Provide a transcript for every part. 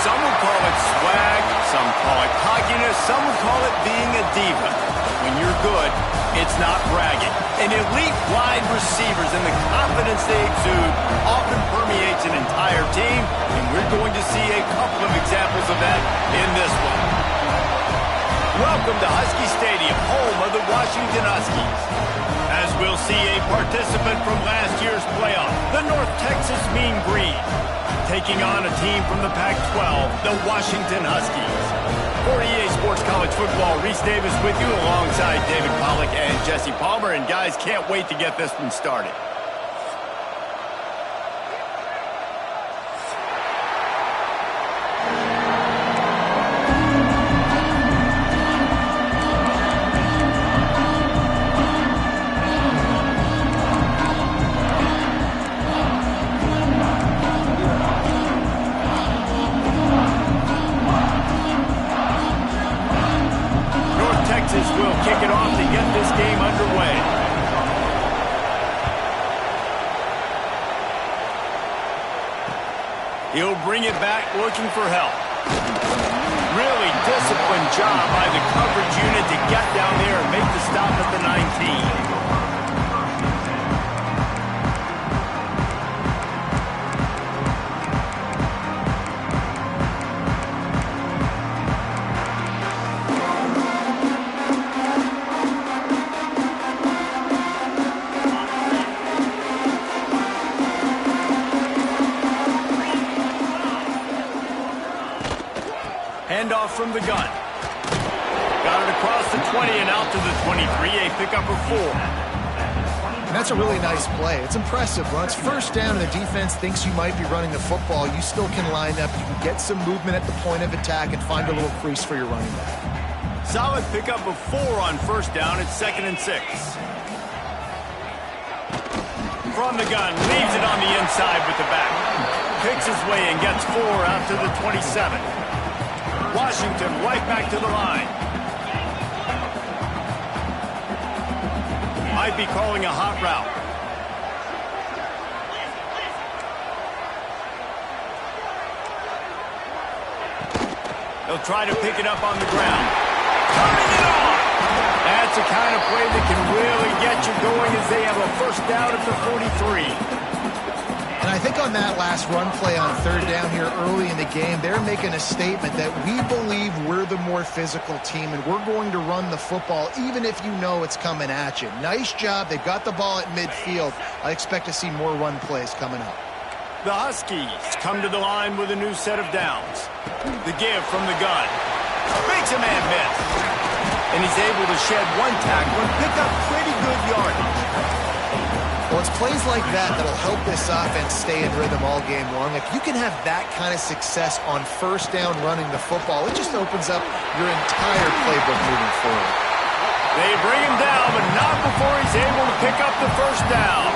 Some will call it swag, some call it cockiness, some will call it being a diva. When you're good, it's not bragging. And elite wide receivers and the confidence they exude often permeates an entire team, and we're going to see a couple of examples of that in this one. Welcome to Husky Stadium, home of the Washington Huskies. As we'll see a participant from last year's playoff, the North Texas Mean Green, taking on a team from the Pac-12, the Washington Huskies. For EA Sports College Football, Reese Davis with you alongside David Pollack and Jesse Palmer. And guys, can't wait to get this one started. Will kick it off to get this game underway. He'll bring it back looking for help. Really disciplined job by the coverage unit to get down there and make the stop at the 19. Handoff from the gun. Got it across the 20 and out to the 23, a pickup of 4. And that's a really nice play. It's impressive. When it's first down and the defense thinks you might be running the football, you still can line up. You can get some movement at the point of attack and find a little crease for your running back. Solid pickup of 4 on first down. It's 2nd and 6. From the gun, leaves it on the inside with the back. Picks his way and gets 4 out to the 27. Washington right back to the line. Might be calling a hot route. They'll try to pick it up on the ground. Turning it on! That's the kind of play that can really get you going as they have a first down at the 43. And I think on that last run play on third down here early in the game, they're making a statement that we believe we're the more physical team and we're going to run the football even if you know it's coming at you. Nice job. They got the ball at midfield. I expect to see more run plays coming up. The Huskies come to the line with a new set of downs. The give from the gun. Makes a man miss. And he's able to shed one tackle and pick up pretty good yardage. Well, it's plays like that that'll help this offense stay in rhythm all game long. If you can have that kind of success on first down running the football, it just opens up your entire playbook moving forward. They bring him down, but not before he's able to pick up the first down.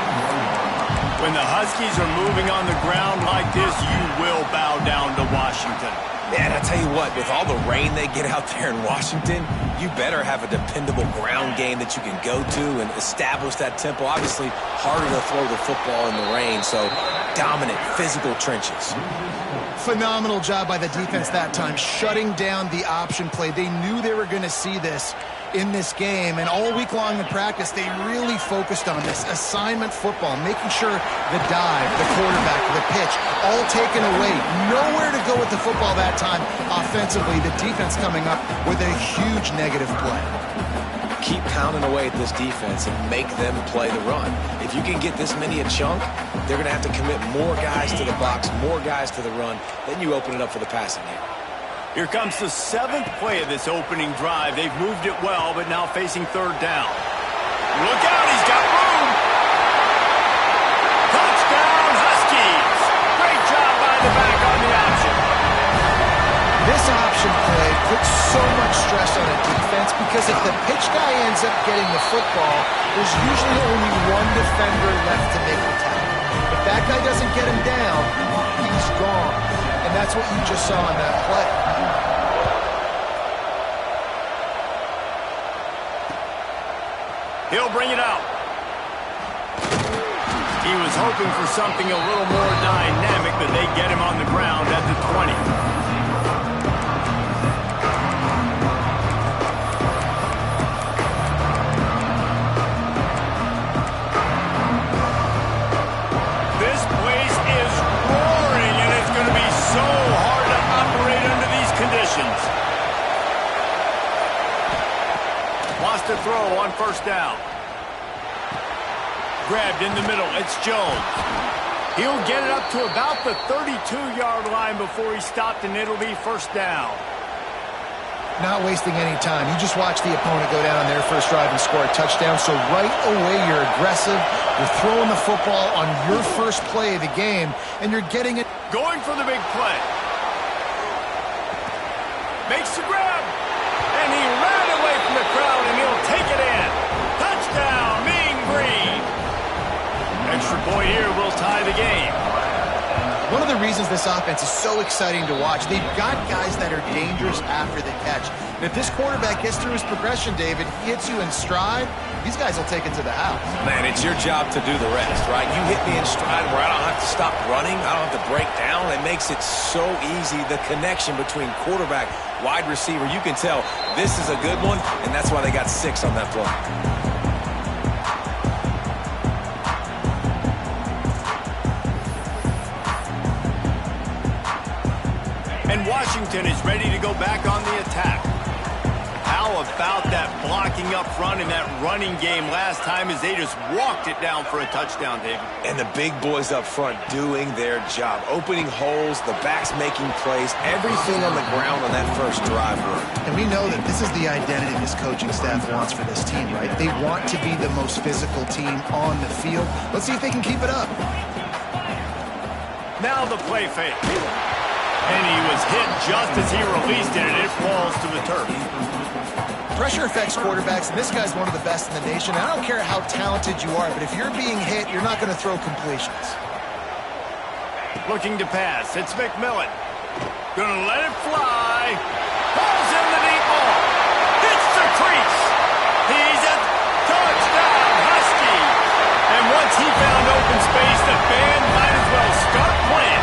When the Huskies are moving on the ground like this, you will bow down to Washington. Man, I tell you what, with all the rain they get out there in Washington, you better have a dependable ground game that you can go to and establish that tempo. Obviously, harder to throw the football in the rain, so dominant, physical trenches. Phenomenal job by the defense that time, shutting down the option play. They knew they were going to see this in this game, and all week long in practice, they really focused on this assignment football, making sure the dive, the quarterback, the pitch, all taken away. Nowhere to go with the football that time offensively. The defense coming up with a huge negative play. Keep pounding away at this defense and make them play the run. If you can get this many a chunk, they're going to have to commit more guys to the box, more guys to the run. Then you open it up for the passing game. Here comes the 7th play of this opening drive. They've moved it well, but now facing third down. Look out, he's got room. Touchdown, Huskies. Great job by the back on the option. This option play puts so much stress on a defense because if the pitch guy ends up getting the football, there's usually only one defender left to make the tackle. If that guy doesn't get him down, he's gone. And that's what you just saw in that play. He'll bring it out. He was hoping for something a little more dynamic, but they get him on the ground at the 20. to throw on first down. Grabbed in the middle. It's Jones. He'll get it up to about the 32-yard line before he stopped, and it'll be first down. Not wasting any time. You just watch the opponent go down on their first drive and score a touchdown. So right away, you're aggressive. You're throwing the football on your first play of the game, and you're getting it. Going for the big play. Makes the grab. And he ran away from the crowd, and he'll take it in. Touchdown, Mean Green. Extra point here will tie the game. One of the reasons this offense is so exciting to watch, they've got guys that are dangerous after the catch. And if this quarterback gets through his progression, David, he hits you in stride, these guys will take it to the house. Man, it's your job to do the rest, right? You hit me in stride where I don't have to stop running. I don't have to break down. It makes it so easy, the connection between quarterback, wide receiver. You can tell this is a good one, and that's why they got 6 on that play. And Washington is ready to go back on the attack. How about that blocking up front in that running game last time as they just walked it down for a touchdown, David? And the big boys up front doing their job. Opening holes, the backs making plays, everything on the ground on that first drive worked. And we know that this is the identity this coaching staff wants for this team, right? They want to be the most physical team on the field. Let's see if they can keep it up. Now the play fake. And he was hit just as he released it, and it falls to the turf. Pressure affects quarterbacks, and this guy's one of the best in the nation. I don't care how talented you are, but if you're being hit, you're not going to throw completions. Looking to pass. It's McMillan. Going to let it fly. Falls in the deep ball. Hits the crease. He's a touchdown, Husky. And once he found open space, the band might as well start playing.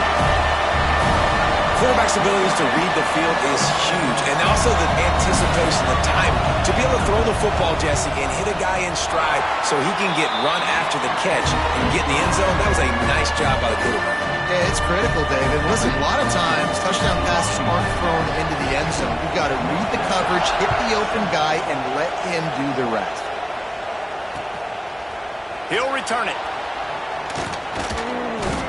Quarterback's abilities to read the field is huge, and also the anticipation, the time to be able to throw the football, Jesse, and hit a guy in stride so he can get run after the catch and get in the end zone. That was a nice job by the quarterback. Yeah, it's critical, David. Listen, a lot of times touchdown passes aren't thrown into the end zone. You've got to read the coverage, hit the open guy, and let him do the rest. He'll return it.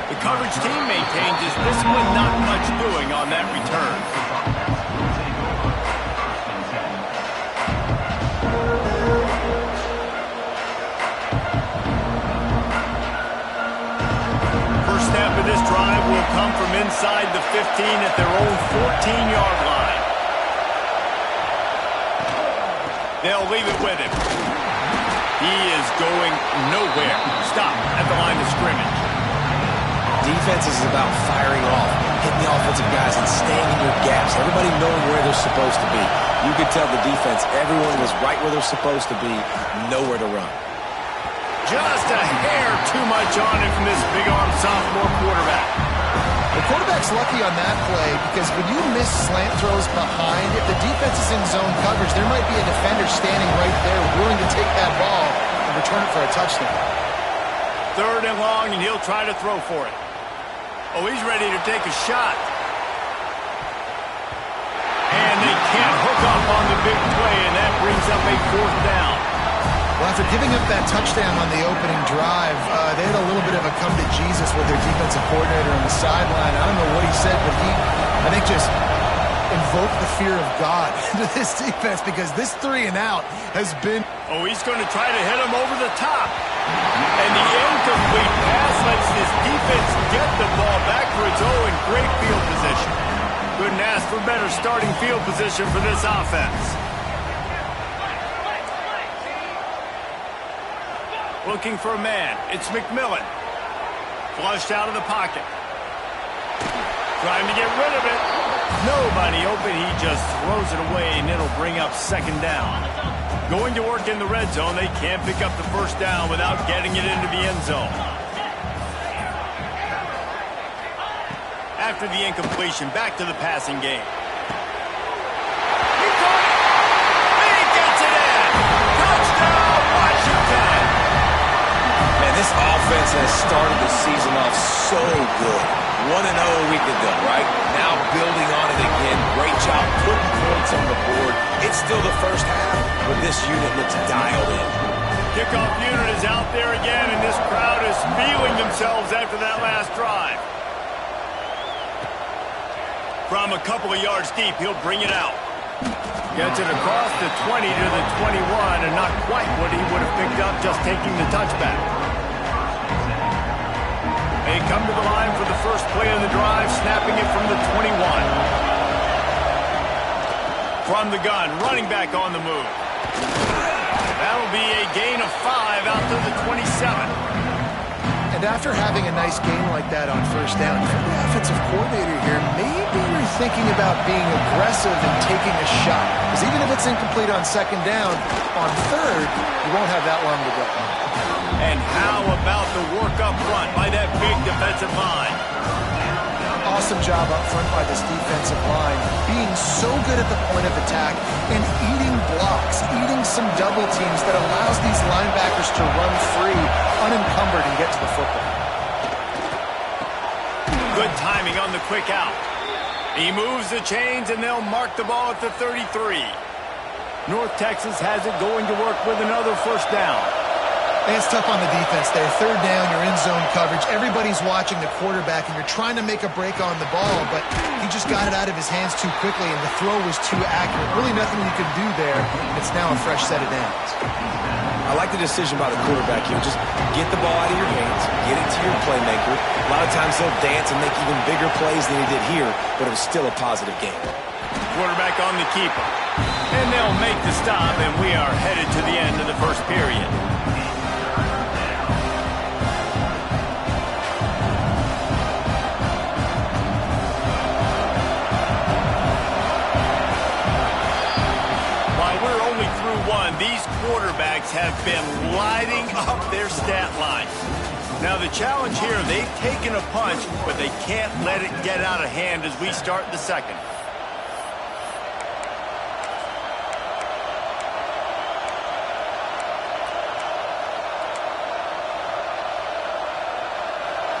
The coverage team maintains his discipline, not much doing on that return. First snap of this drive will come from inside the 15 at their own 14-yard line. They'll leave it with him. He is going nowhere. Stop at the line of scrimmage. Defense is about firing off, hitting the offensive guys, and staying in your gaps. Everybody knowing where they're supposed to be. You could tell the defense, everyone was right where they're supposed to be, nowhere to run. Just a hair too much on it from this big-arm sophomore quarterback. The quarterback's lucky on that play because when you miss slant throws behind, if the defense is in zone coverage, there might be a defender standing right there willing to take that ball and return it for a touchdown. 3rd and long, and he'll try to throw for it. Oh, he's ready to take a shot. And they can't hook up on the big play, and that brings up a 4th down. Well, after giving up that touchdown on the opening drive, they had a little bit of a come-to-Jesus with their defensive coordinator on the sideline. I don't know what he said, but he, I think, just invoked the fear of God into this defense because this 3 and out has been... Oh, he's going to try to hit him over the top. And the incomplete pass lets this defense get the ball back for its own in great field position. Couldn't ask for better starting field position for this offense. Looking for a man. It's McMillan. Flushed out of the pocket. Trying to get rid of it. Nobody open. He just throws it away, and it'll bring up 2nd down. Going to work in the red zone. They can't pick up the 1st down without getting it into the end zone. After the incompletion, back to the passing game. He caught it! And he gets it in! Touchdown, Washington! Man, this offense has started the season off so good. 1-0 a week ago, right? Now building on it again. Great job putting points on the board. It's still the first half, but this unit looks dialed in. Kickoff unit is out there again, and this crowd is feeling themselves after that last drive. From a couple of yards deep, he'll bring it out. Gets it across the 20 to the 21, and not quite what he would have picked up just taking the touchback. They come to the line for the first play of the drive, snapping it from the 21. From the gun, running back on the move. That'll be a gain of 5 out to the 27. And after having a nice game like that on first down, if you're the offensive coordinator here, maybe you're thinking about being aggressive and taking a shot. Because even if it's incomplete on second down, on third, you won't have that long to go. And how about the work up front by that big defensive line? Awesome job up front by this defensive line, being so good at the point of attack and eating blocks, eating some double teams that allows these linebackers to run free, unencumbered, and get to the football. Good timing on the quick out. He moves the chains, and they'll mark the ball at the 33. North Texas has it going to work with another first down. And it's tough on the defense there. Third down, you're in zone coverage. Everybody's watching the quarterback, and you're trying to make a break on the ball, but he just got it out of his hands too quickly, and the throw was too accurate. Really nothing you could do there. It's now a fresh set of downs. I like the decision by the quarterback here. Just get the ball out of your hands, get it to your playmaker. A lot of times they'll dance and make even bigger plays than he did here, but it was still a positive game. Quarterback on the keeper. And they'll make the stop, and we are headed to the end of the first period. These quarterbacks have been lighting up their stat line. Now the challenge here, they've taken a punch, but they can't let it get out of hand as we start the second.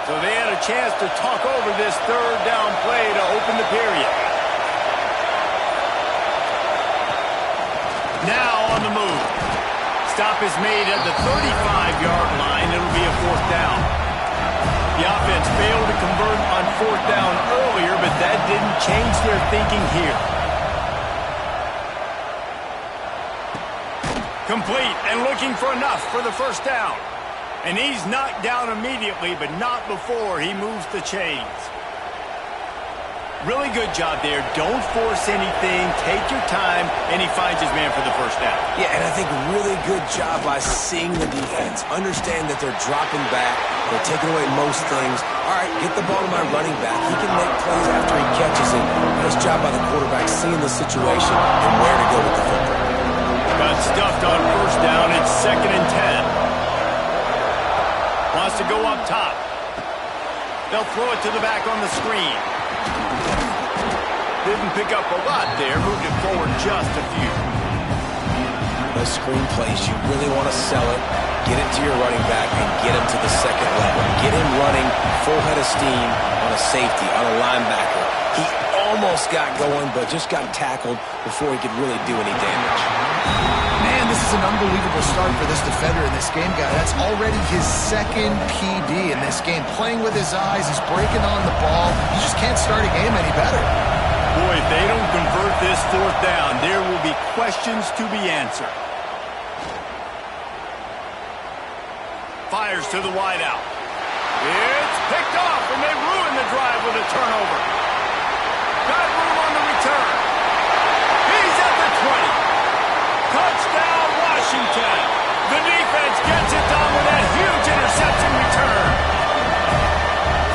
So they had a chance to talk over this third down play to open the period. Now on the move. Stop is made at the 35-yard line. It'll be a fourth down. The offense failed to convert on fourth down earlier, but that didn't change their thinking here. Complete and looking for enough for the first down. And he's knocked down immediately, but not before he moves the chains. Really good job there. Don't force anything. Take your time, and he finds his man for the first down. Yeah, and I think really good job by seeing the defense. Understand that they're dropping back. They're taking away most things. All right, get the ball to my running back. He can make plays after he catches it. Nice job by the quarterback seeing the situation and where to go with the football. Got stuffed on first down. It's 2nd and 10. Wants to go up top. They'll throw it to the back on the screen. Didn't pick up a lot there. Moved it forward just a few. Those screen plays, you really want to sell it. Get it to your running back and get him to the second level. Get him running full head of steam on a safety, on a linebacker. He almost got going, but just got tackled before he could really do any damage. Man, this is an unbelievable start for this defender in this game, guy. That's already his second PD in this game. Playing with his eyes, he's breaking on the ball. You just can't start a game any better. Boy, if they don't convert this fourth down, there will be questions to be answered. Fires to the wideout. It's picked off, and they ruin the drive with a turnover. Got room on the return. He's at the 20. Touchdown, Washington. The defense gets it done with that huge interception return.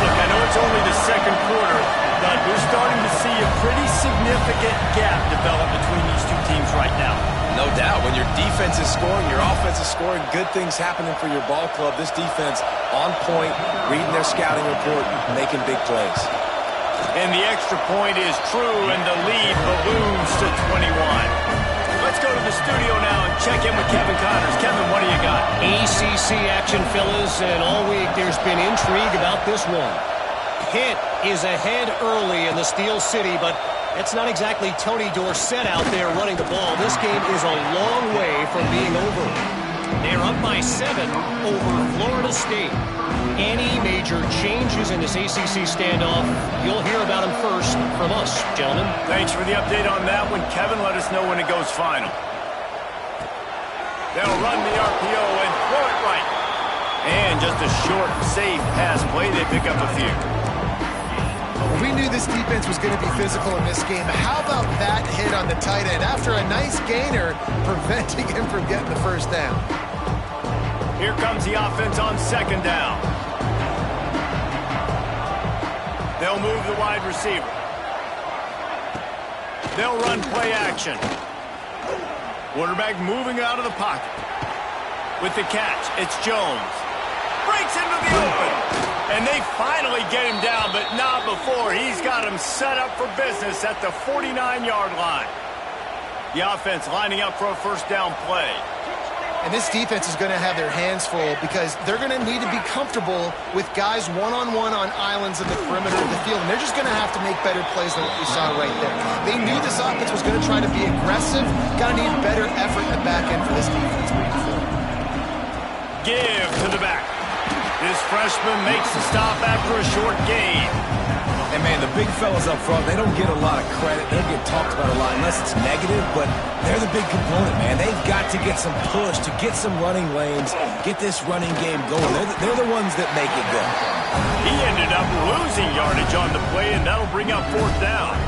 Look, I know it's only the second quarter, but we're starting to see a pretty significant gap develop between these two teams right now. No doubt. When your defense is scoring, your offense is scoring, good things happening for your ball club. This defense on point, reading their scouting report, making big plays. And the extra point is true, and the lead balloons to 21. Let's go to the studio now and check in with Kevin Connors. Kevin, what do you got? ACC action, fellas, and all week there's been intrigue about this one. Pitt is ahead early in the Steel City, but it's not exactly Tony Dorsett out there running the ball. This game is a long way from being over. They're up by 7 over Florida State. Any major changes in this ACC standoff, you'll hear about them first from us, gentlemen. Thanks for the update on that one, Kevin. Let us know when it goes final. They'll run the RPO and throw it right. And just a short, safe pass play. They pick up a few. We knew this defense was going to be physical in this game. How about that hit on the tight end after a nice gainer, preventing him from getting the first down? Here comes the offense on second down. They'll move the wide receiver. They'll run play action. Quarterback moving out of the pocket. With the catch, it's Jones. Breaks into the open. And they finally get him down, but not before. He's got him set up for business at the 49-yard line. The offense lining up for a first down play. And this defense is going to have their hands full because they're going to need to be comfortable with guys one-on-one on islands in the perimeter of the field. And they're just going to have to make better plays than what we saw right there. They knew this offense was going to try to be aggressive. Got to need better effort in the back end for this defense moving forward. Give to the back. This freshman makes the stop after a short gain. And, man, the big fellas up front, they don't get a lot of credit. They don't get talked about a lot unless it's negative, but they're the big component, man. They've got to get some push, to get some running lanes, get this running game going. They're the ones that make it go. He ended up losing yardage on the play, and that'll bring up fourth down.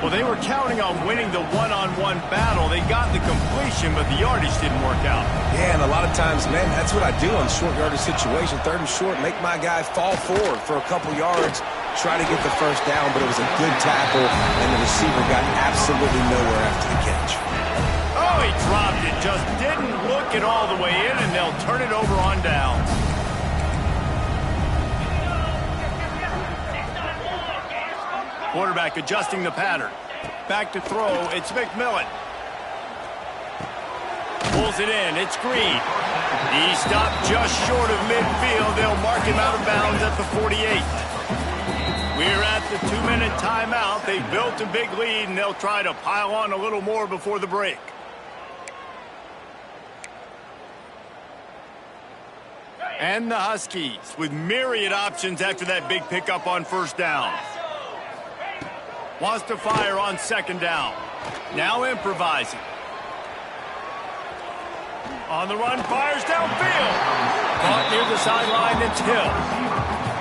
Well, they were counting on winning the one-on-one battle. They got the completion, but the yardage didn't work out. Yeah, and a lot of times, man, that's what I do on short yardage situation. Third and short, make my guy fall forward for a couple yards, try to get the first down, but it was a good tackle, and the receiver got absolutely nowhere after the catch. Oh, he dropped it. Just didn't look it all the way in, and they'll turn it over on down. Quarterback adjusting the pattern. Back to throw. It's McMillan. Pulls it in. It's Green. He stopped just short of midfield. They'll mark him out of bounds at the 48. We're at the 2-minute timeout. They've built a big lead, and they'll try to pile on a little more before the break. And the Huskies with myriad options after that big pickup on first down. Wants to fire on second down. Now improvising. On the run, fires downfield. Caught near the sideline, it's Hill.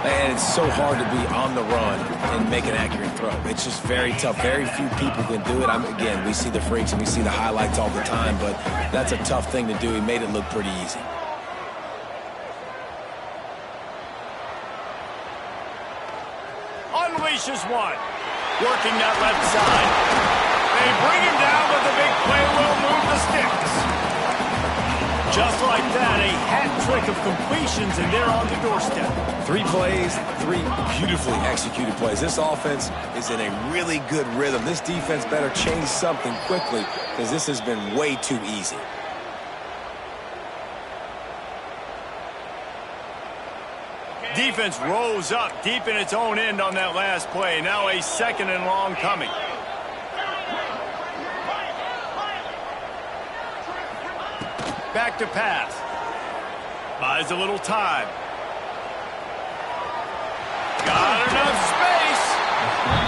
Man, it's so hard to be on the run and make an accurate throw. It's just very tough. Very few people can do it. Again, we see the freaks and we see the highlights all the time, but that's a tough thing to do. He made it look pretty easy. Unleashes one. Working that left side. They bring him down, but the big play will move the sticks. Just like that, a hat trick of completions, and they're on the doorstep. 3 plays, 3 beautifully executed plays. This offense is in a really good rhythm. This defense better change something quickly because this has been way too easy. Defense rose up deep in its own end on that last play. Now a second and long coming. Back to pass. Buys a little time. Got enough space.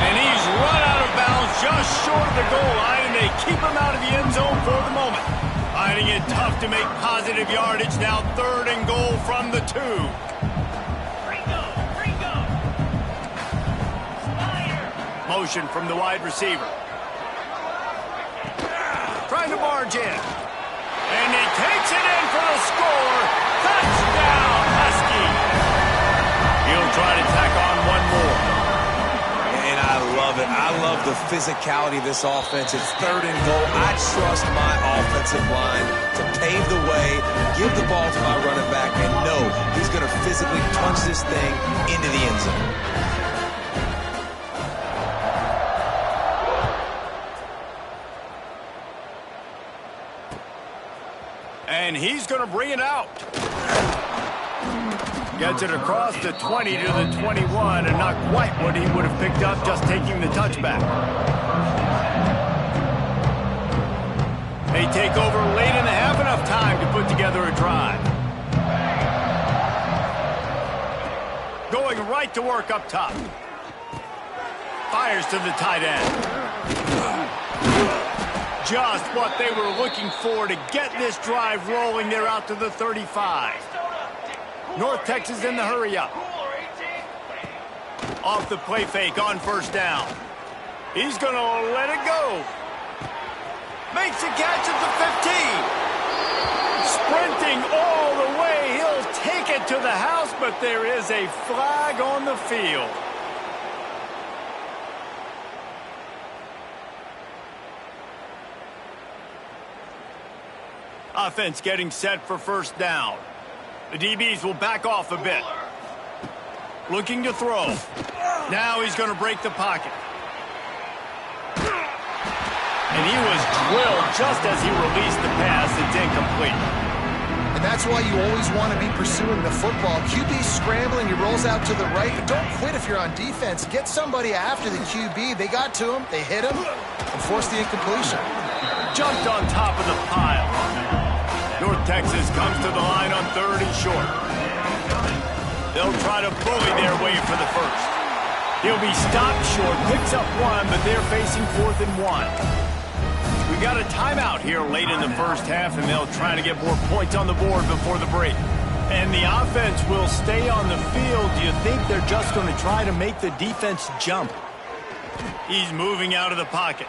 And he's run out of bounds just short of the goal line, and they keep him out of the end zone for the moment. Finding it tough to make positive yardage. Now 3rd and goal from the 2. Motion from the wide receiver. Trying to barge in. And he takes it in for the score. Touchdown, Husky. He'll try to tack on one more. And I love it. I love the physicality of this offense. It's 3rd and goal. I trust my offensive line to pave the way, give the ball to my running back, and know he's going to physically punch this thing into the end zone. And he's going to bring it out. Gets it across the 20 to the 21, and not quite what he would have picked up just taking the touchback. They take over late in the half, enough time to put together a drive. Going right to work up top. Fires to the tight end. Just what they were looking for to get this drive rolling. They're out to the 35. North Texas in the hurry up. Off the play fake on first down. He's going to let it go. Makes a catch at the 15. Sprinting all the way. He'll take it to the house, but there is a flag on the field. Offense getting set for first down. The DBs will back off a bit. Looking to throw. Now he's going to break the pocket. And he was drilled just as he released the pass. It's incomplete. And that's why you always want to be pursuing the football. QB's scrambling, he rolls out to the right, but don't quit if you're on defense. Get somebody after the QB. They got to him, they hit him, and forced the incompletion. Jumped on top of the pile. North Texas comes to the line on 3rd and short. They'll try to bully their way for the first. He'll be stopped short, picks up one, but they're facing 4th and 1. We got a timeout here late in the first half, and they'll try to get more points on the board before the break. And the offense will stay on the field. Do you think they're just going to try to make the defense jump? He's moving out of the pocket.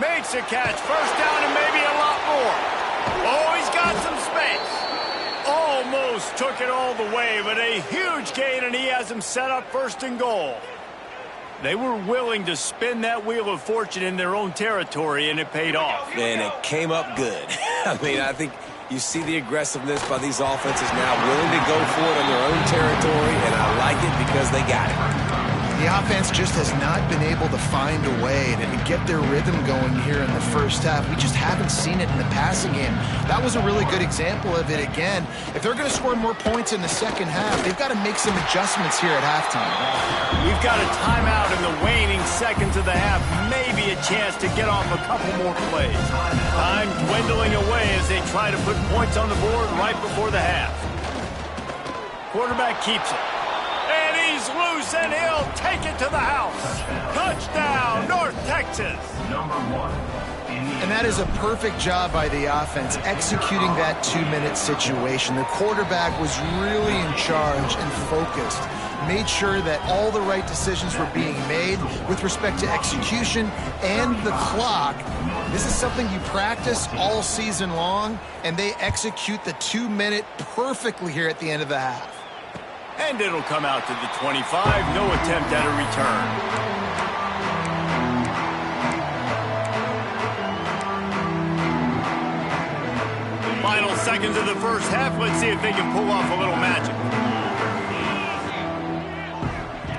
Makes a catch, first down and maybe a lot more. Oh, he's got some space. Almost took it all the way, but a huge gain, and he has him set up 1st and goal. They were willing to spin that wheel of fortune in their own territory, and it paid off. And it came up good. I mean, I think you see the aggressiveness by these offenses now, willing to go for it in their own territory, and I like it because they got it. The offense just has not been able to find a way to get their rhythm going here in the first half. We just haven't seen it in the passing game. That was a really good example of it again. If they're going to score more points in the second half, they've got to make some adjustments here at halftime. We've got a timeout in the waning seconds of the half. Maybe a chance to get off a couple more plays. Time dwindling away as they try to put points on the board right before the half. Quarterback keeps it. And he's loose, and he'll take it to the house. Touchdown, North Texas. And that is a perfect job by the offense, executing that 2-minute situation. The quarterback was really in charge and focused. Made sure that all the right decisions were being made with respect to execution and the clock. This is something you practice all season long, and they execute the 2-minute perfectly here at the end of the half. And it'll come out to the 25. No attempt at a return. Final seconds of the first half. Let's see if they can pull off a little magic.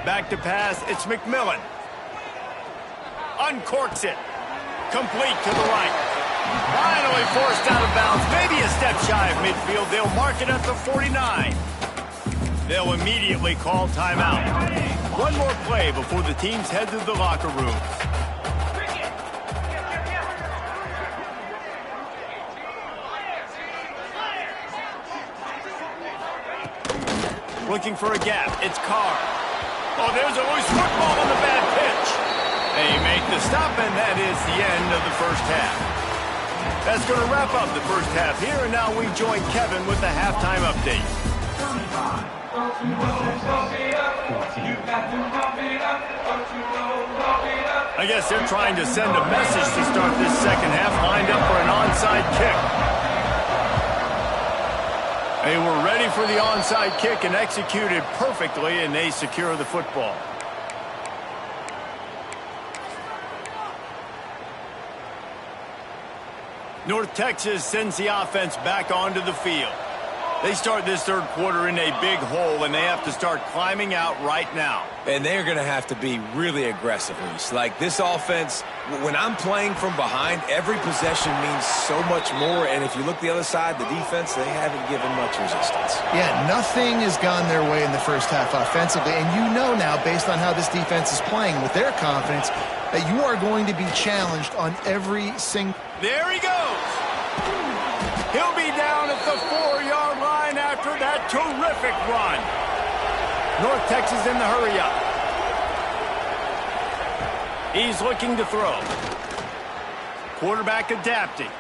Back to pass. It's McMillan. Uncorks it. Complete to the right. Finally forced out of bounds. Maybe a step shy of midfield. They'll mark it at the 49. They'll immediately call timeout. One more play before the teams head to the locker room. Looking for a gap. It's Carr. Oh, there's a loose football on the bad pitch. They make the stop, and that is the end of the first half. That's going to wrap up the first half here, and now we join Kevin with the halftime update. I guess they're trying to send a message to start this second half, lined up for an onside kick. They were ready for the onside kick and executed perfectly, and they secure the football. North Texas sends the offense back onto the field. They start this third quarter in a big hole, and they have to start climbing out right now. And they're going to have to be really aggressive, Reese. Like, this offense, when I'm playing from behind, every possession means so much more. And if you look the other side, the defense, they haven't given much resistance. Yeah, nothing has gone their way in the first half offensively. And you know now, based on how this defense is playing with their confidence, that you are going to be challenged on every single... There he goes. He'll be down at the 4-yard line after that terrific run. North Texas in the hurry-up. He's looking to throw. Quarterback adapting.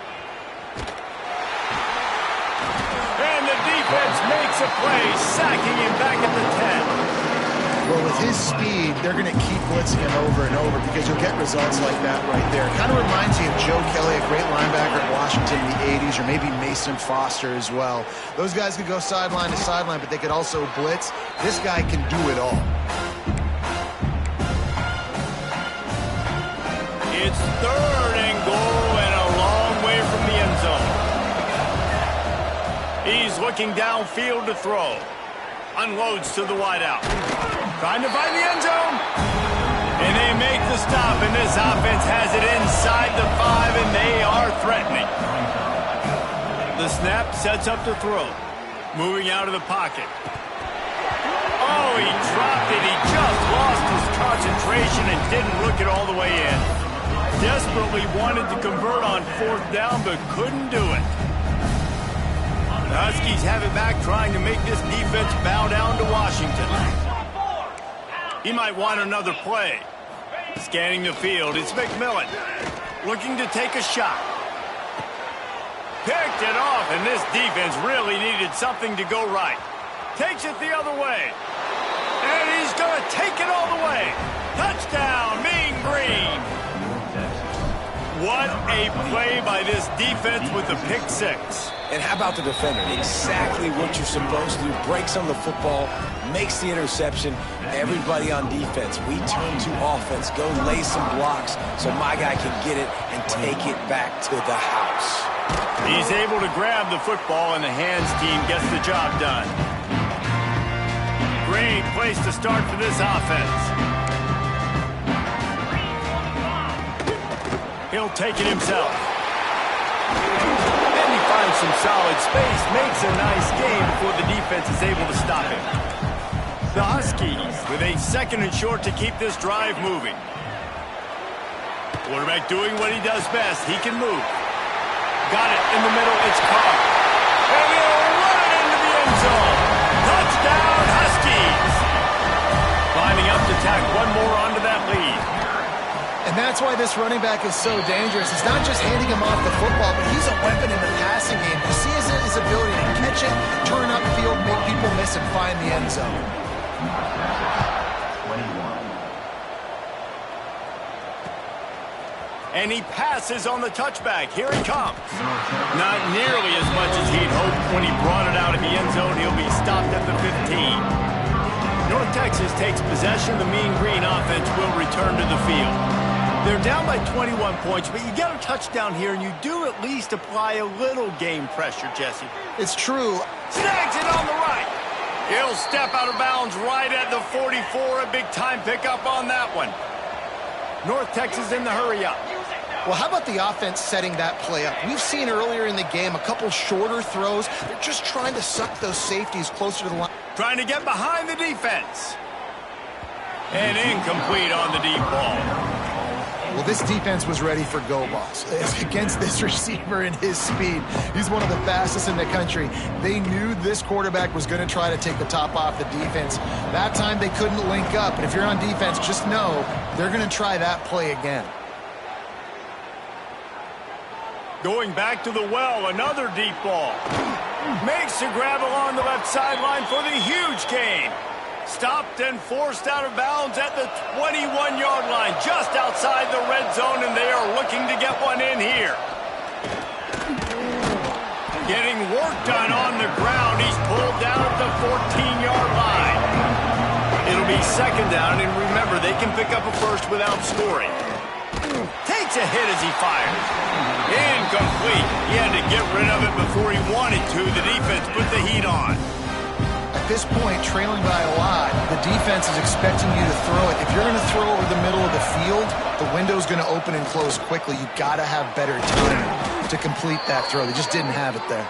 And the defense makes a play, sacking him back at the 10. Well, with his speed, they're going to keep blitzing him over and over because you'll get results like that right there. It kind of reminds you of Joe Kelly, a great linebacker at Washington in the 80s, or maybe Mason Foster as well. Those guys could go sideline to sideline, but they could also blitz. This guy can do it all. It's 3rd and goal and a long way from the end zone. He's looking downfield to throw. Unloads to the wideout. Trying to find the end zone. And they make the stop, and this offense has it inside the 5, and they are threatening. The snap sets up to throw. Moving out of the pocket. Oh, he dropped it. He just lost his concentration and didn't look it all the way in. Desperately wanted to convert on 4th down, but couldn't do it. The Huskies have it back, trying to make this defense bow down to Washington. He might want another play. Scanning the field, it's McMillan. Looking to take a shot. Picked it off, and this defense really needed something to go right. Takes it the other way. And he's going to take it all the way. Touchdown, Mean Green. What a play by this defense with the pick 6. And how about the defender? Exactly what you're supposed to do. Breaks on the football, makes the interception. Everybody on defense, we turn to offense. Go lay some blocks so my guy can get it and take it back to the house. He's able to grab the football, and the hands team gets the job done. Great place to start for this offense. He'll take it himself. And he finds some solid space, makes a nice game before the defense is able to stop him. The Huskies with a 2nd and short to keep this drive moving. Quarterback doing what he does best. He can move. Got it in the middle. It's caught. And he'll run it into the end zone. Touchdown, Huskies. Lining up to tack one more onto that lead. And that's why this running back is so dangerous. It's not just handing him off the football, but he's a weapon in the passing game. You see his ability to catch it, turn upfield, make people miss, and find the end zone. And he passes on the touchback. Here he comes. Not nearly as much as he'd hoped when he brought it out of the end zone. He'll be stopped at the 15. North Texas takes possession. The Mean Green offense will return to the field. They're down by 21 points, but you get a touchdown here, and you do at least apply a little game pressure, Jesse. It's true. Snags it on the right. He'll step out of bounds right at the 44. A big-time pickup on that one. North Texas in the hurry-up. Well, how about the offense setting that play up? We've seen earlier in the game a couple shorter throws. They're just trying to suck those safeties closer to the line. Trying to get behind the defense. And incomplete on the deep ball. Well, this defense was ready for go balls against this receiver and his speed. He's one of the fastest in the country. They knew this quarterback was going to try to take the top off the defense. That time they couldn't link up. And if you're on defense, just know they're going to try that play again. Going back to the well, another deep ball. Makes the grab along the left sideline for the huge gain. Stopped and forced out of bounds at the 21-yard line, just outside the red zone, and they are looking to get one in here. Getting work done on the ground. He's pulled down at the 14-yard line. It'll be 2nd down, and remember, they can pick up a first without scoring. Takes a hit as he fires. Incomplete. He had to get rid of it before he wanted to. The defense put the heat on. At this point, trailing by a lot, the defense is expecting you to throw it. If you're going to throw over the middle of the field, the window's going to open and close quickly. You've got to have better timing to complete that throw. They just didn't have it there.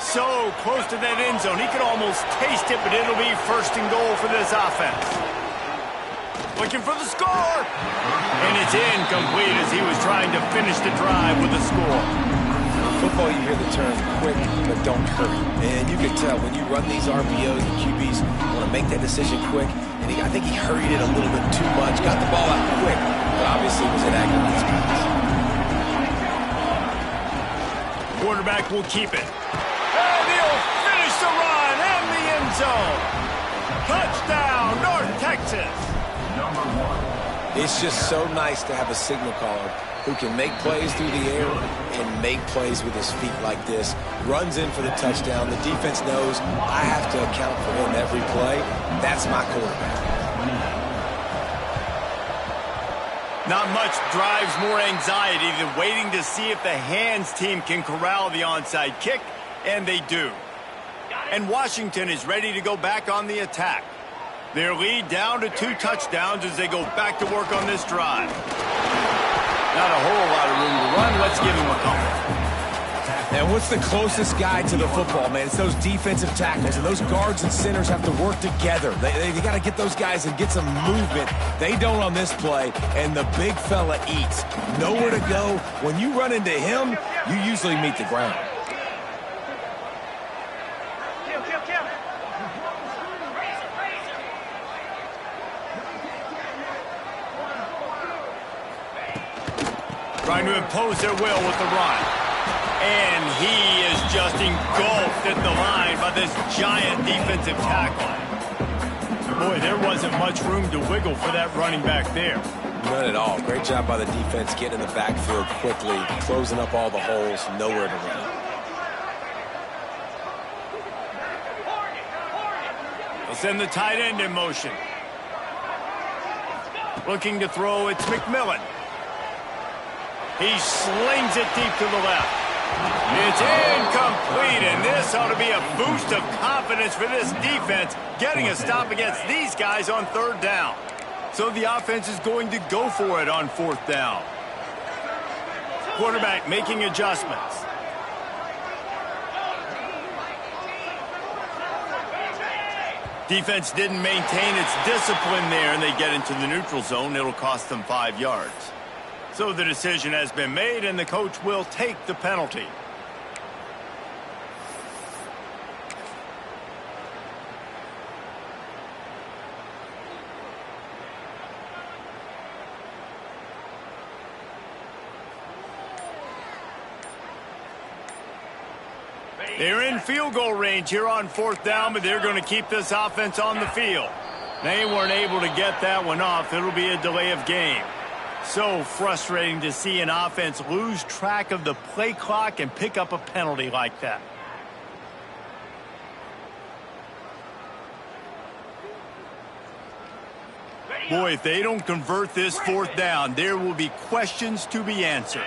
So close to that end zone. He could almost taste it, but it'll be first and goal for this offense. Looking for the score. And it's incomplete as he was trying to finish the drive with a score. Football, you hear the term quick, but don't hurry. And you can tell when you run these RPOs, the QBs want to make that decision quick. And I think he hurried it a little bit too much. Got the ball out quick, but obviously was inaccurate in his pass. Quarterback will keep it. And he'll finish the run and the end zone. Touchdown, North Texas. It's just so nice to have a signal caller who can make plays through the air and make plays with his feet like this. Runs in for the touchdown. The defense knows I have to account for him every play. That's my quarterback. Not much drives more anxiety than waiting to see if the hands team can corral the onside kick, and they do. And Washington is ready to go back on the attack. Their lead down to 2 touchdowns as they go back to work on this drive. Not a whole lot of room to run. Let's give him a couple. And what's the closest guy to the football, man? It's those defensive tackles, and those guards and centers have to work together. They got to get those guys and get some movement. They don't on this play, and the big fella eats. Nowhere to go. When you run into him, you usually meet the ground. Trying to impose their will with the run. And he is just engulfed at the line by this giant defensive tackle. Boy, there wasn't much room to wiggle for that running back there. None at all. Great job by the defense getting in the backfield quickly, closing up all the holes, nowhere to run. They'll send the tight end in motion. Looking to throw, it's McMillan. He slings it deep to the left. It's incomplete, and this ought to be a boost of confidence for this defense, getting a stop against these guys on 3rd down. So the offense is going to go for it on 4th down. Quarterback making adjustments. Defense didn't maintain its discipline there, and they get into the neutral zone. It'll cost them 5 yards. So the decision has been made, and the coach will take the penalty. They're in field goal range here on 4th down, but they're going to keep this offense on the field. They weren't able to get that one off. It'll be a delay of game. So frustrating to see an offense lose track of the play clock and pick up a penalty like that. Boy, if they don't convert this 4th down, there will be questions to be answered.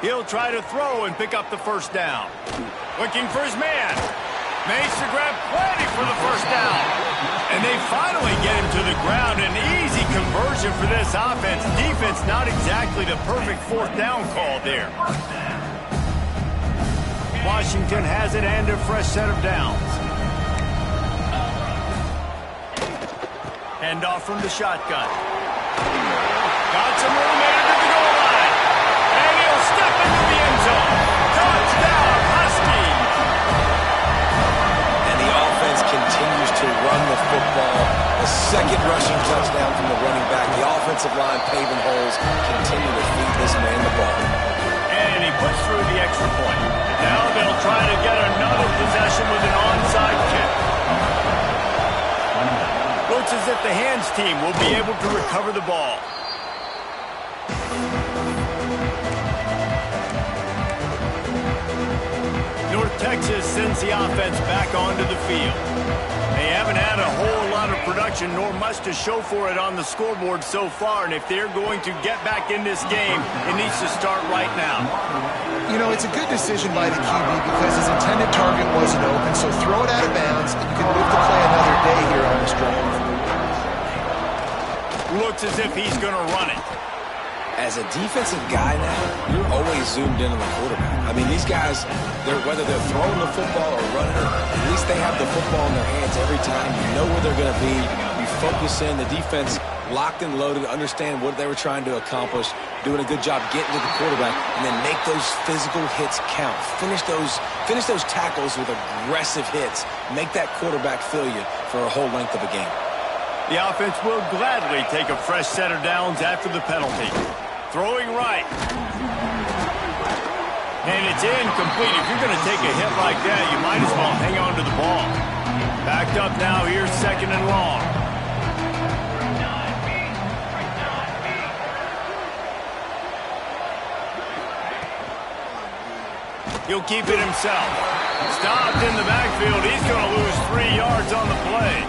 He'll try to throw and pick up the 1st down. Looking for his man. Makes the grab plenty for the 1st down. And they finally get him to the ground. An easy conversion for this offense. Defense not exactly the perfect 4th down call there. Washington has it and a fresh set of downs. Hand off from the shotgun. Got some room there to the goal line. And he'll step into the end zone. Touchdown, Huskies. And the offense continues to run the football. A 2nd rushing touchdown from the running back. The offensive line paving holes. Continue to feed this man the ball. And he puts through the extra point. Now they'll try to get another possession with an onside kick. Looks as if the hands team will be able to recover the ball. North Texas sends the offense back onto the field. They haven't had a whole production, nor much to show for it on the scoreboard so far. And if they're going to get back in this game, it needs to start right now. You know, it's a good decision by the QB because his intended target wasn't open, so throw it out of bounds, and you can move the play another day here on this drive. Looks as if he's going to run it. As a defensive guy now, you're always zoomed in on the quarterback. I mean, these guys, whether they're throwing the football or running it, at least they have the football in their hands every time. You know where they're going to be. You focus in. The defense locked and loaded, understand what they were trying to accomplish, doing a good job getting to the quarterback, and then make those physical hits count. Finish those tackles with aggressive hits. Make that quarterback feel you for a whole length of a game. The offense will gladly take a fresh set of downs after the penalty. Throwing right. And it's incomplete. If you're going to take a hit like that, you might as well hang on to the ball. Backed up now, here's 2nd and long. He'll keep it himself. Stopped in the backfield. He's going to lose 3 yards on the play.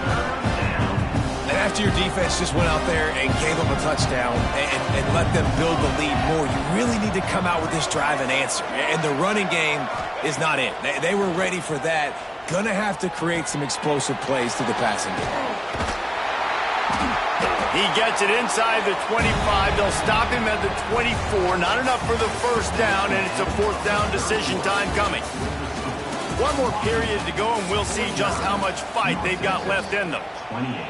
And after your defense just went out there and gave them a touchdown and let them build the lead more, you really need to come out with this drive and answer. And the running game is not it. They were ready for that. Gonna have to create some explosive plays through the passing game. He gets it inside the 25. They'll stop him at the 24. Not enough for the first down, and it's a 4th down decision time coming. One more period to go, and we'll see just how much fight they've got left in them. 28.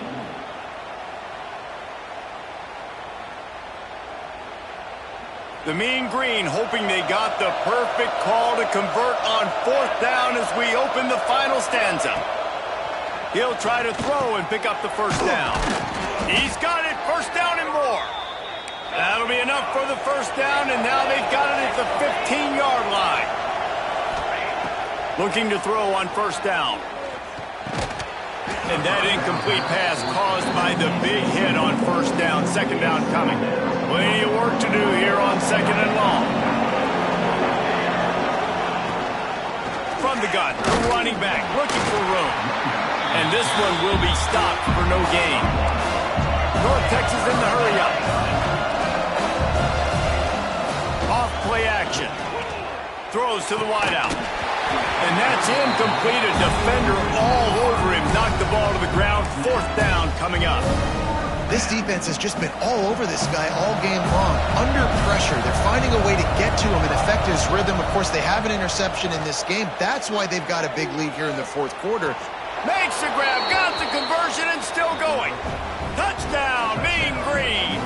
The Mean Green hoping they got the perfect call to convert on 4th down as we open the final stanza. He'll try to throw and pick up the first down. He's got it, 1st down and more. That'll be enough for the 1st down, and now they've got it at the 15-yard line. Looking to throw on 1st down. And that incomplete pass caused by the big hit on 1st down. 2nd down coming. Plenty of work to do here on 2nd and long. From the gun, the running back looking for room. And this one will be stopped for no gain. North Texas in the hurry-up. Off play action. Throws to the wideout. And that's incomplete. A defender all over him. Knocked the ball to the ground. 4th down coming up. This defense has just been all over this guy all game long. Under pressure. They're finding a way to get to him and affect his rhythm. Of course, they have an interception in this game. That's why they've got a big lead here in the 4th quarter. Makes the grab. Got the conversion and still going. Touchdown, Mean Green.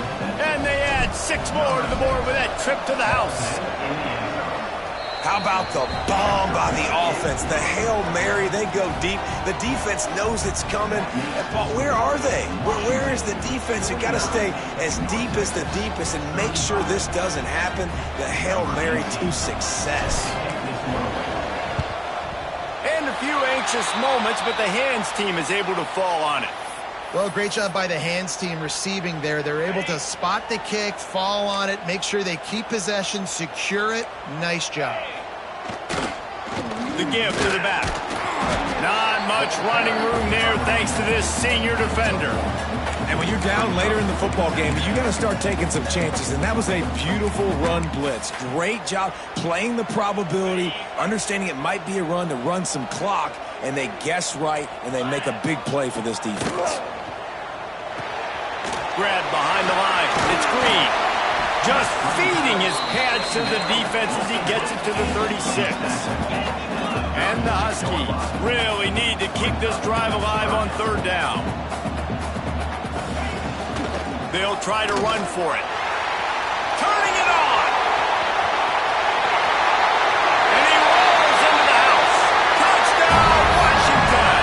And they add 6 more to the board with that trip to the house. How about the bomb by the offense? The Hail Mary, they go deep. The defense knows it's coming. But where are they? Where is the defense? You got to stay as deep as the deepest and make sure this doesn't happen. The Hail Mary to success. And a few anxious moments, but the hands team is able to fall on it. Well, great job by the hands team receiving there. They're able to spot the kick, fall on it, make sure they keep possession, secure it. Nice job. The give to the back. Not much running room there thanks to this senior defender. And when you're down later in the football game, you got to start taking some chances. And that was a beautiful run blitz. Great job playing the probability, understanding it might be a run to run some clock, and they guess right, and they make a big play for this defense. Grab behind the line. It's Green. Just feeding his pads to the defense as he gets it to the 36. And the Huskies really need to keep this drive alive on 3rd down. They'll try to run for it. Turning it on. And he rolls into the house. Touchdown, Washington.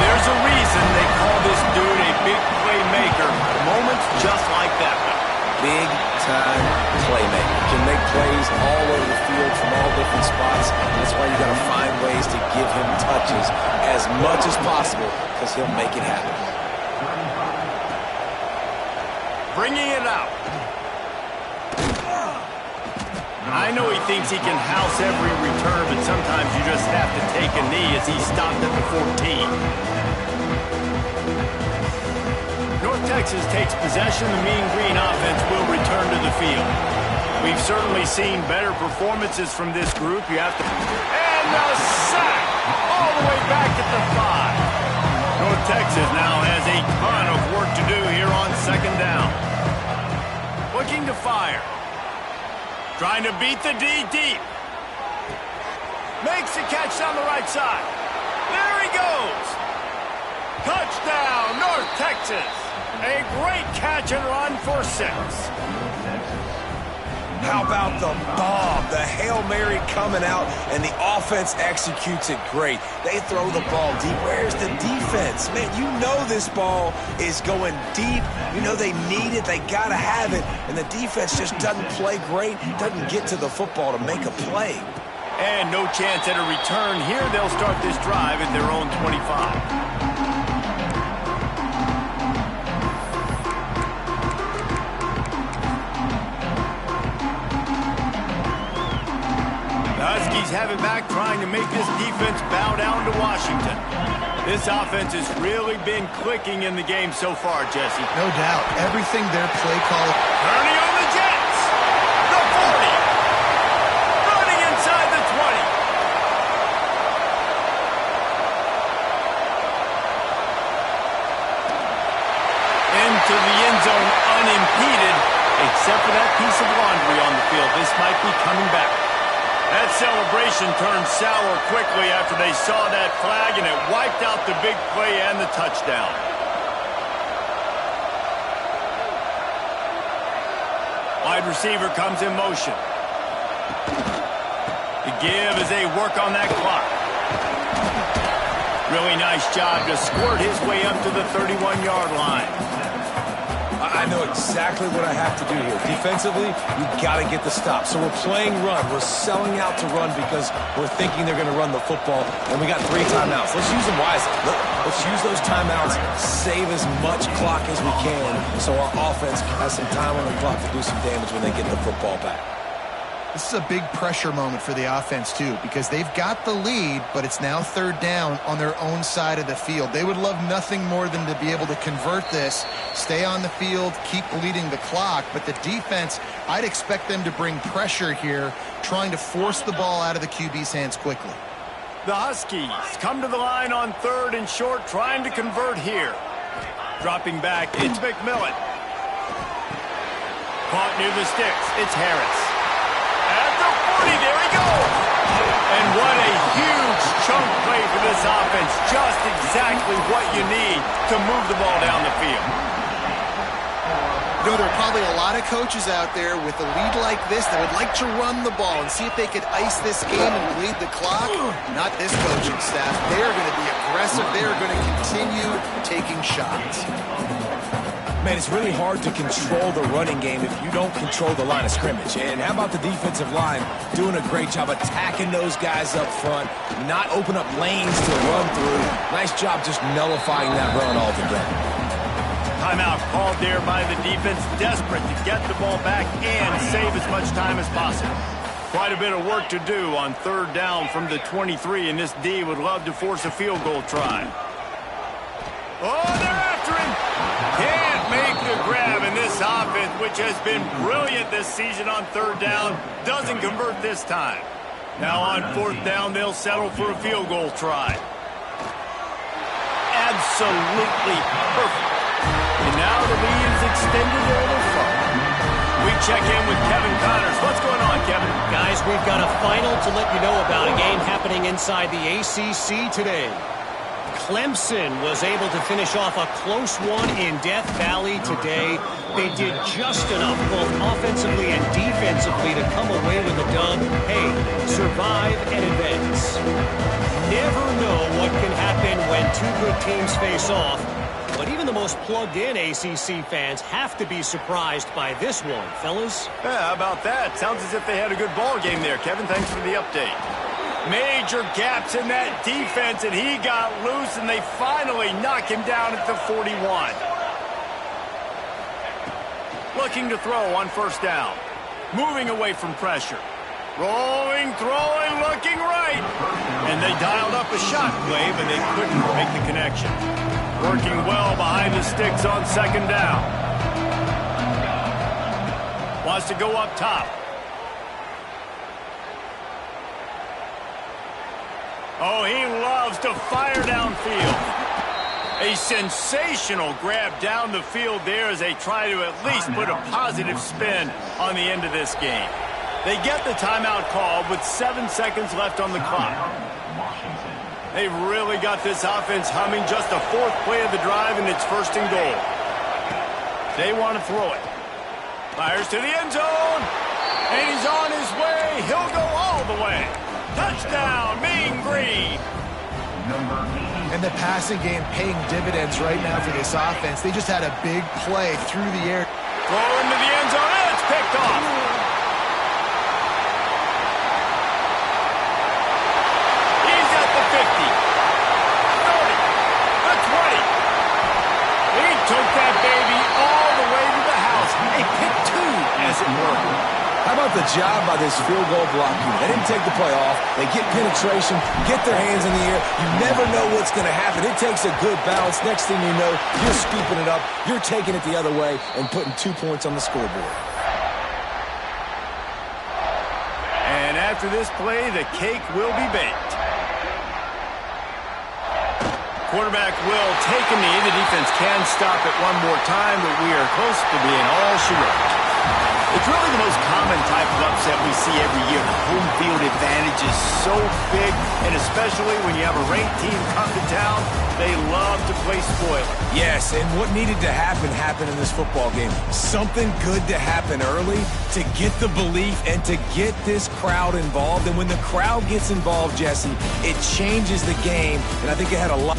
There's a reason they call this dude a big playmaker. Moments just like that one. Big-time playmaker. Can make plays all over the field from all different spots. That's why you got to find ways to give him touches as much as possible because he'll make it happen. Bringing it out. I know he thinks he can house every return, but sometimes you just have to take a knee as he stopped at the 14. Texas takes possession, the Mean Green offense will return to the field. We've certainly seen better performances from this group. You have to... And the sack! All the way back at the 5. North Texas now has a ton of work to do here on second down. Looking to fire. Trying to beat the D deep. Makes the catch on the right side. There he goes. Touchdown, North Texas. A great catch and run for 6. How about the bomb? The Hail Mary coming out, and the offense executes it great. They throw the ball deep. Where's the defense? Man, you know this ball is going deep. You know they need it. They got to have it. And the defense just doesn't play great, doesn't get to the football to make a play. And no chance at a return here. They'll start this drive at their own 25. Have it back, trying to make this defense bow down to Washington. This offense has really been clicking in the game so far, Jesse. No doubt. Everything their play call. Turning on the Jets. The 40. Running inside the 20. Into the end zone unimpeded, except for that piece of laundry on the field. This might be coming back. That celebration turned sour quickly after they saw that flag, and it wiped out the big play and the touchdown. Wide receiver comes in motion. The give as they work on that clock. Really nice job to squirt his way up to the 31-yard line. I know exactly what I have to do here. Defensively, you've got to get the stop. So we're playing run. We're selling out to run because we're thinking they're going to run the football, and we got 3 timeouts. Let's use them wisely. Let's use those timeouts, save as much clock as we can so our offense has some time on the clock to do some damage when they get the football back. This is a big pressure moment for the offense, too, because they've got the lead, but it's now third down on their own side of the field. They would love nothing more than to be able to convert this, stay on the field, keep bleeding the clock. But the defense, I'd expect them to bring pressure here, trying to force the ball out of the QB's hands quickly. The Huskies come to the line on 3rd and short, trying to convert here. Dropping back, it's McMillan. Caught near the sticks, it's Harris. At the 40, there he goes. And what a huge chunk play for this offense. Just exactly what you need to move the ball down the field. You know, there are probably a lot of coaches out there with a lead like this that would like to run the ball and see if they could ice this game and bleed the clock. Not this coaching staff. They are going to be aggressive. They are going to continue taking shots. Man, it's really hard to control the running game if you don't control the line of scrimmage. And how about the defensive line doing a great job attacking those guys up front, not open up lanes to run through. Nice job just nullifying that run altogether. Timeout called there by the defense, desperate to get the ball back and save as much time as possible. Quite a bit of work to do on 3rd down from the 23, and this D would love to force a field goal try. Oh, they're after him! Can't make the grab, and this offense, which has been brilliant this season on 3rd down, doesn't convert this time. Now on 4th down, they'll settle for a field goal try. Absolutely perfect. And now the lead is extended a little further. We check in with Kevin Connors. What's going on, Kevin? Guys, we've got a final to let you know about, a game happening inside the ACC today. Clemson was able to finish off a close one in Death Valley today. They did just enough, both offensively and defensively, to come away with a dub. Hey, survive and advance. Never know what can happen when 2 good teams face off. But even the most plugged-in ACC fans have to be surprised by this one, fellas. Yeah, how about that? Sounds as if they had a good ball game there, Kevin. Thanks for the update. Major gaps in that defense, and he got loose, and they finally knock him down at the 41. Looking to throw on 1st down. Moving away from pressure. Rolling, throwing, looking right. And they dialed up a shot play, but they couldn't make the connection. Working well behind the sticks on second down. Wants to go up top. Oh, he loves to fire downfield. A sensational grab down the field there as they try to at least put a positive spin on the end of this game. They get the timeout called with 7 seconds left on the clock. They've really got this offense humming. Just the 4th play of the drive, and it's 1st and goal. They want to throw it. Fires to the end zone, and he's on his way. He'll go all the way. Touchdown, Mean Green. And the passing game paying dividends right now for this offense. They just had a big play through the air. Throw into the end zone, and it's picked off. He's at the 50, 30, the 20. He took that baby all the way to the house. A pick 2, as it were. How about the job by this field goal block unit? They didn't take the play off. They get penetration, get their hands in the air. You never know what's going to happen. It takes a good bounce. Next thing you know, you're scooping it up. You're taking it the other way and putting 2 points on the scoreboard. And after this play, the cake will be baked. Quarterback will take a knee. The defense can stop it one more time, but we are close to being all she wrote. It's really the most common type of upset we see every year. The home field advantage is so big, and especially when you have a ranked team come to town, they love to play spoiler. Yes, and what needed to happen happened in this football game. Something good to happen early to get the belief and to get this crowd involved. And when the crowd gets involved, Jesse, it changes the game, and I think it had a lot...